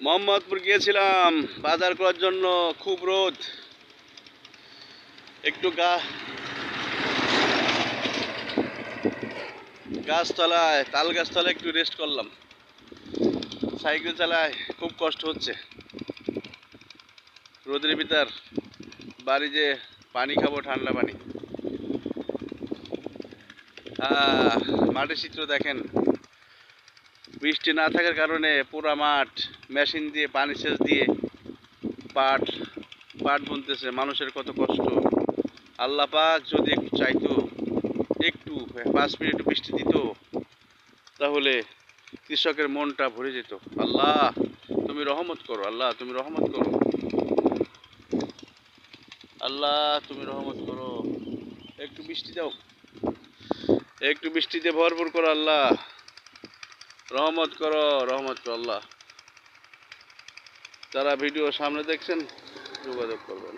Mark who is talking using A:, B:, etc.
A: মোহাম্মদপুর গিয়েছিলাম বাজার করার জন্য। খুব রোদ, একটু গাছতলায়, তাল গাছতলায় একটু রেস্ট করলাম। সাইকেল চালায় খুব কষ্ট হচ্ছে রোদের ভিতর। বাড়ি যে পানি খাবো, ঠান্ডা পানি। মাঠের চিত্র দেখেন। বৃষ্টি না থাকার কারণে পুরা মাঠ মেশিন দিয়ে পানি সেচ দিয়ে পাট পাট বুনতেছে। মানুষের কত কষ্ট। আল্লাহ পাক যদি একটু চাইতো, একটু 5 মিনিট বৃষ্টি দিত, তাহলে কৃষকের মনটা ভরে যেত। আল্লাহ তুমি রহমত করো, আল্লাহ তুমি রহমত করো, আল্লাহ তুমি রহমত করো। একটু বৃষ্টি দাও, একটু বৃষ্টি দিয়ে ভরপুর করো আল্লাহ। রহমত করো, রহমত করো আল্লাহ। যারা ভিডিও সামনে দেখছেন যোগাযোগ করবেন।